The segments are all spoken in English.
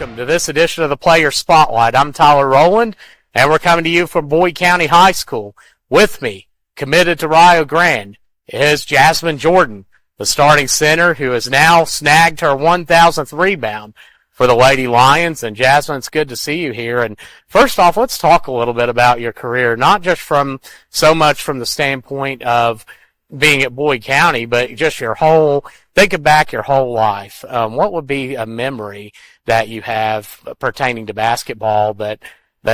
welcome to this edition of the Player Spotlight. I'm Tyler Rowland, and we're coming to you from Boyd County High School. With me, committed to Rio Grande, is Jasmine Jordan, the starting center who has now snagged her 1,000th rebound for the Lady Lions. And Jasmine, it's good to see you here. And first off, let's talk a little bit about your career, not just from so much from the standpoint of being at Boyd County, but just thinking back your whole life. What would be a memory that you have pertaining to basketball that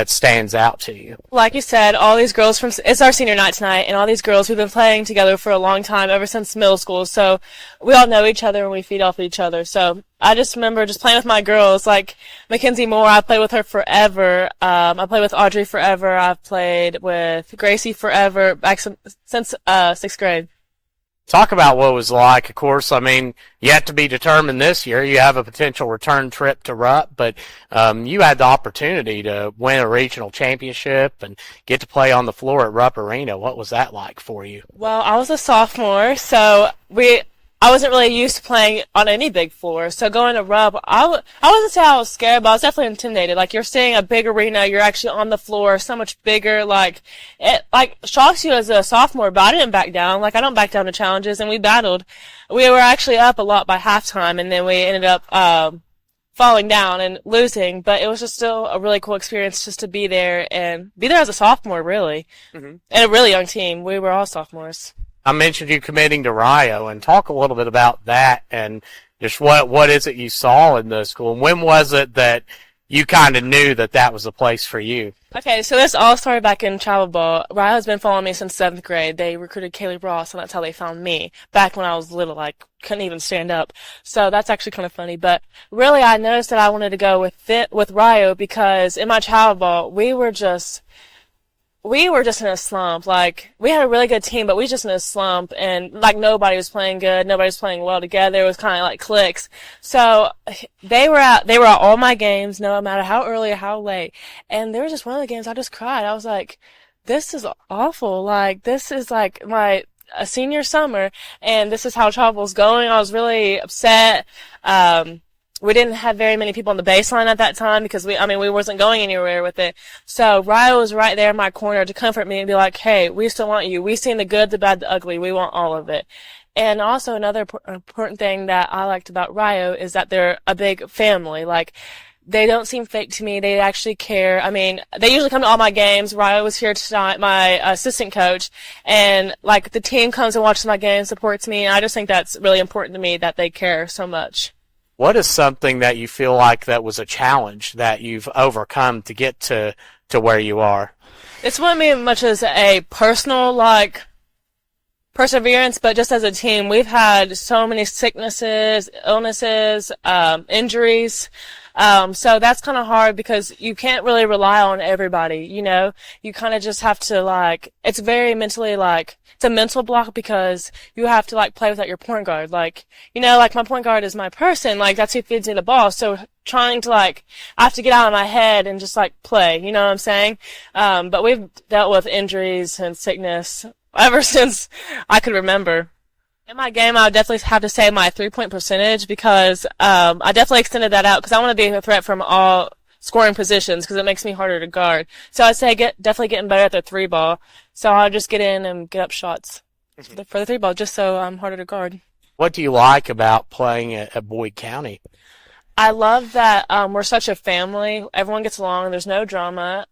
stands out to you? Like you said, all these girls it's our senior night tonight, and all these girls, we've been playing together for a long time, ever since middle school, so we all know each other and we feed off each other. So I just remember just playing with my girls, like Mackenzie Moore, I played with her forever. I played with Audrey forever. I've played with Gracie forever, since 6th grade. Talk about what it was like. Of course, I mean, yet to be determined this year. You have a potential return trip to Rupp, but you had the opportunity to win a regional championship and get to play on the floor at Rupp Arena. What was that like for you? Well, I was a sophomore, so I wasn't really used to playing on any big floor. So going to Rupp, I wasn't say I was scared, but I was definitely intimidated. Like, you're seeing a big arena, you're actually on the floor, so much bigger. Like, it shocks you as a sophomore, but I didn't back down. Like, I don't back down to challenges, and we battled. We were actually up a lot by halftime, and then we ended up falling down and losing. But it was just still a really cool experience just to be there as a sophomore, really. Mm-hmm. And a really young team. We were all sophomores. I mentioned you committing to Rio, and talk a little bit about that and just what is it you saw in the school, and when was it that you kind of knew that was the place for you? Okay, so this all started back in travel ball. Rio's been following me since 7th grade. They recruited Kaylee Ross, and that's how they found me. Back when I was little, like, couldn't even stand up. So that's actually kind of funny. But really, I noticed that I wanted to go with Rio because in my travel ball, we were just in a slump. Like, we had a really good team, but we were just in a slump, and like nobody was playing good, nobody was playing well together. It was kind of like cliques. So they were at all my games, no matter how early or how late. And there was just one of the games I just cried. I was like, this is awful. Like, this is like my senior summer, and this is how travel's going. I was really upset. We didn't have very many people on the baseline at that time because we wasn't going anywhere with it. So Rio was right there in my corner to comfort me and be like, hey, we still want you. We've seen the good, the bad, the ugly. We want all of it. And also another important thing that I liked about Rio is that they're a big family. Like, they don't seem fake to me. They actually care. I mean, they usually come to all my games. Rio was here tonight, my assistant coach, and like the team comes and watches my games, supports me. And I just think that's really important to me that they care so much. What is something that you feel like that was a challenge that you've overcome to get to where you are? It's not me much as a personal, like, perseverance, but just as a team, we've had so many sicknesses, illnesses, injuries. So that's kind of hard because you can't really rely on everybody, you know? You kind of just have to, like, it's very mentally, like, it's a mental block because you have to, like, play without your point guard. Like, you know, like, my point guard is my person, like, that's who feeds me the ball. So trying to, like, I have to get out of my head and just, like, play, you know what I'm saying? But we've dealt with injuries and sickness ever since I could remember. In my game, I would definitely have to say my 3-point percentage because I definitely extended that out because I want to be a threat from all scoring positions because it makes me harder to guard. So I'd say definitely getting better at the 3-ball. So I'll just get in and get up shots for the 3-ball just so I'm harder to guard. What do you like about playing at Boyd County? I love that we're such a family. Everyone gets along. There's no drama.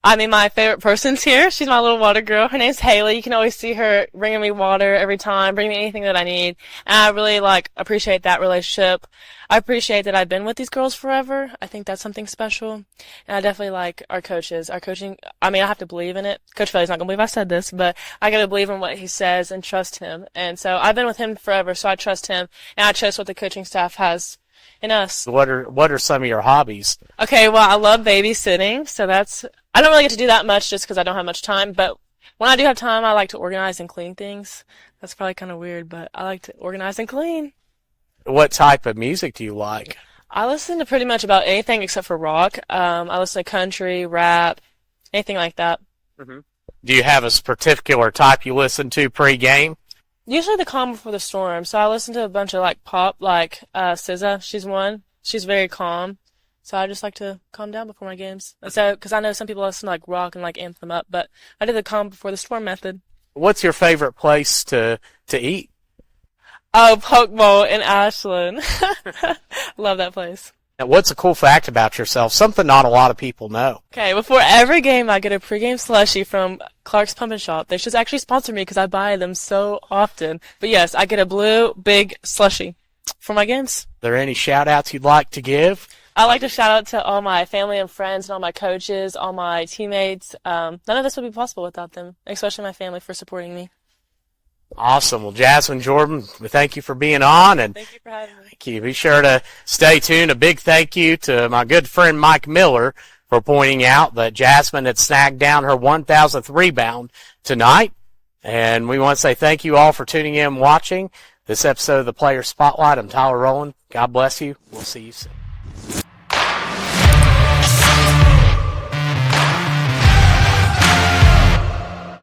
I mean, my favorite person's here. She's my little water girl. Her name's Haley. You can always see her bringing me water every time, bringing me anything that I need. And I really, like, appreciate that relationship. I appreciate that I've been with these girls forever. I think that's something special. And I definitely like our coaches. Our coaching, I mean, I have to believe in it. Coach Felly's not going to believe I said this, but I got to believe in what he says and trust him. And so I've been with him forever, so I trust him. And I trust what the coaching staff has in us. What are some of your hobbies? Okay, well, I love babysitting, so I don't really get to do that much just because I don't have much time, but when I do have time, I like to organize and clean things. That's probably kind of weird, but I like to organize and clean. What type of music do you like? I listen to pretty much about anything except for rock. I listen to country, rap, anything like that. Mm-hmm. Do you have a particular type you listen to pre-game? Usually the calm before the storm. So I listen to a bunch of like pop, like SZA, she's one. She's very calm. So I just like to calm down before my games. And so, because I know some people listen to like rock and like amp them up, but I do the calm before the storm method. What's your favorite place to eat? Oh, Poke Bowl in Ashland. Love that place. And what's a cool fact about yourself? Something not a lot of people know. Okay, before every game, I get a pregame slushie from Clark's Pump and Shop. They should actually sponsor me because I buy them so often. But yes, I get a blue big slushie for my games. Are there any shout outs you'd like to give? I'd like to shout out to all my family and friends and all my coaches, all my teammates. None of this would be possible without them, especially my family for supporting me. Awesome. Well, Jasmine Jordan, we thank you for being on. And thank you for having me. thank you. Be sure to stay tuned. A big thank you to my good friend Mike Miller for pointing out that Jasmine had snagged down her 1,000th rebound tonight. And we want to say thank you all for tuning in and watching this episode of the Player Spotlight. I'm Tyler Rowland. God bless you. We'll see you soon.